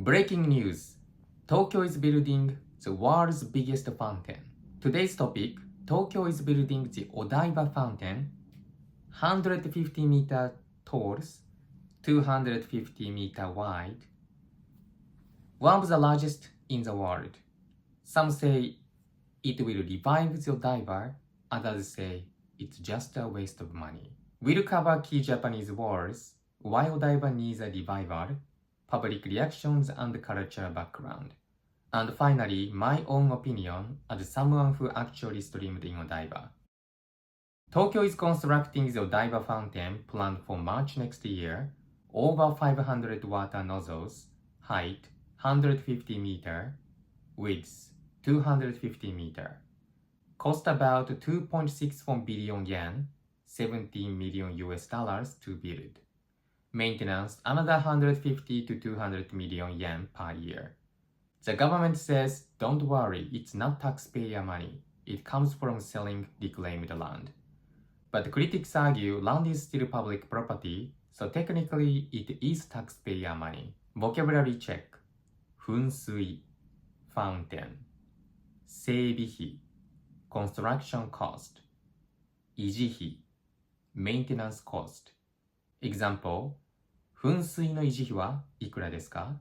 Breaking news. Tokyo is building the world's biggest fountain. Today's topic, Tokyo is building the Odaiba Fountain, 150 meter tall, 250 meter wide, one of the largest in the world. Some say it will revive the Odaiba, others say it's just a waste of money. We'll cover key Japanese words, why Odaiba needs a revival, public reactions and cultural background. And finally, my own opinion as someone who actually streamed in Odaiba. Tokyo is constructing the Odaiba Fountain planned for March next year, over 500 water nozzles, height 150 meter, width 250 meter. Cost about 2.64 billion yen, 17 million US dollars to build. Maintenance another 150 to 200 million yen per year. The government says, don't worry, it's not taxpayer money. It comes from selling reclaimed land. But critics argue land is still public property, so technically it is taxpayer money. Vocabulary check. 噴水 fountain 整備費 construction cost 維持費 maintenance cost Example 噴水の維持費はいくらですか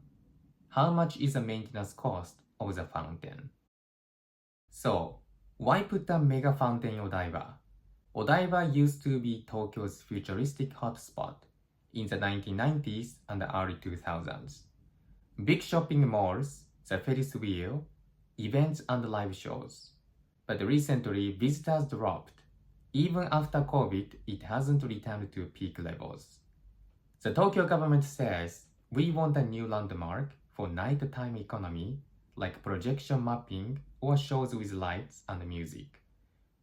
How much is the maintenance cost of the fountain? So, why put a mega fountain in Odaiba? Odaiba used to be Tokyo's futuristic hotspot in the 1990s and the early 2000s. Big shopping malls, the Ferris wheel, events and live shows. But recently, visitors dropped. Even after COVID, it hasn't returned to peak levels. The Tokyo government says, we want a new landmark for nighttime economy, like projection mapping or shows with lights and music.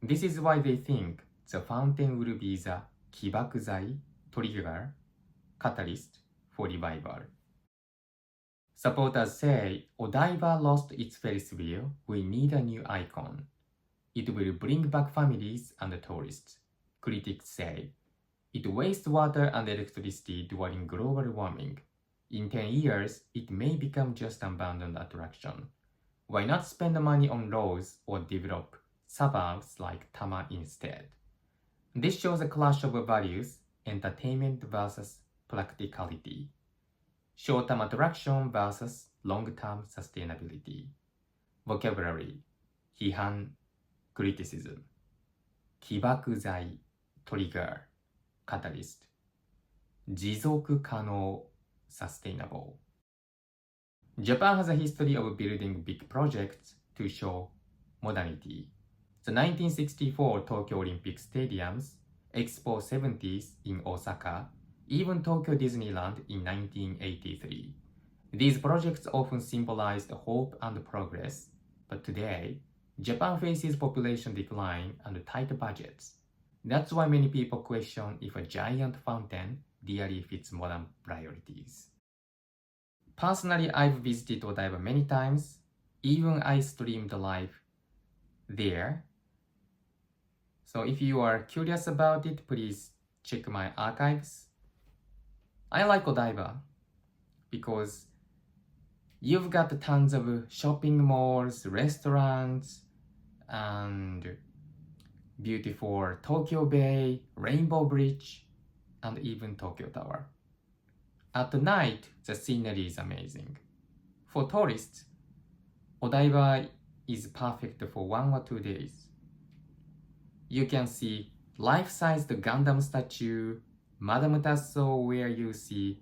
This is why they think the fountain will be the 起爆剤, trigger, catalyst for revival. Supporters say, Odaiba lost its Ferris wheel, we need a new icon. It will bring back families and tourists. Critics say, it wastes water and electricity during global warming. In 10 years, it may become just an abandoned attraction. Why not spend money on roads or develop suburbs like Tama instead? This shows a clash of values, entertainment versus practicality. Short-term attraction versus long-term sustainability. Vocabulary 批判 criticism 起爆剤 trigger catalyst 持続可能 sustainable. Japan has a history of building big projects to show modernity. The 1964 Tokyo Olympic Stadiums, Expo 70s in Osaka, even Tokyo Disneyland in 1983. These projects often symbolized hope and progress, but today, Japan faces population decline and tight budgets. That's why many people question if a giant fountain really fits modern priorities. Personally, I've visited Odaiba many times. Even I streamed live there. So if you are curious about it, please check my archives. I like Odaiba because you've got tons of shopping malls, restaurants, and beautiful Tokyo Bay, Rainbow Bridge, and even Tokyo Tower. At night, the scenery is amazing. For tourists, Odaiba is perfect for 1 or 2 days. You can see life-sized Gundam statue, Madame Tussauds where you see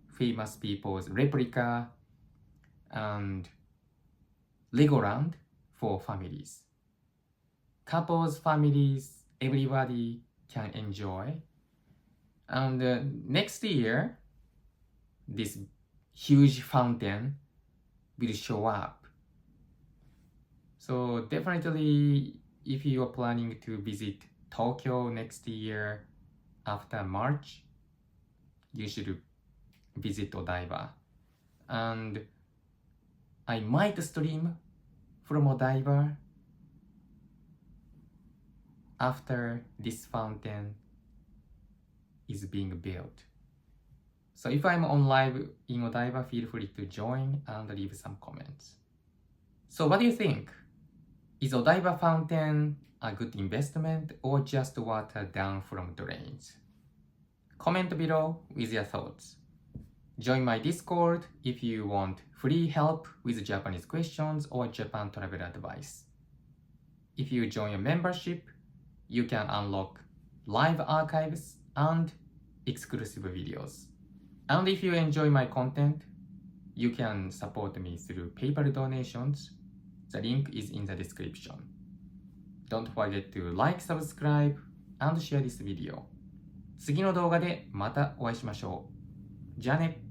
famous people's replica, and Legoland for families. Couples, families, everybody can enjoy. And next year, this huge fountain will show up. So definitely, if you are planning to visit Tokyo next year after March, you should visit Odaiba. And I might stream from Odaiba after this fountain is being built. So if I'm on live in Odaiba, feel free to join and leave some comments. So what do you think? Is Odaiba Fountain a good investment or just water down from drains? Comment below with your thoughts. Join my Discord if you want free help with Japanese questions or Japan travel advice. If you join a membership, you can unlock live archives and exclusive videos. And if you enjoy my content, you can support me through PayPal donations. The link is in the description. Don't forget to like, subscribe, and share this video. 次の動画でまたお会いしましょう。じゃあね。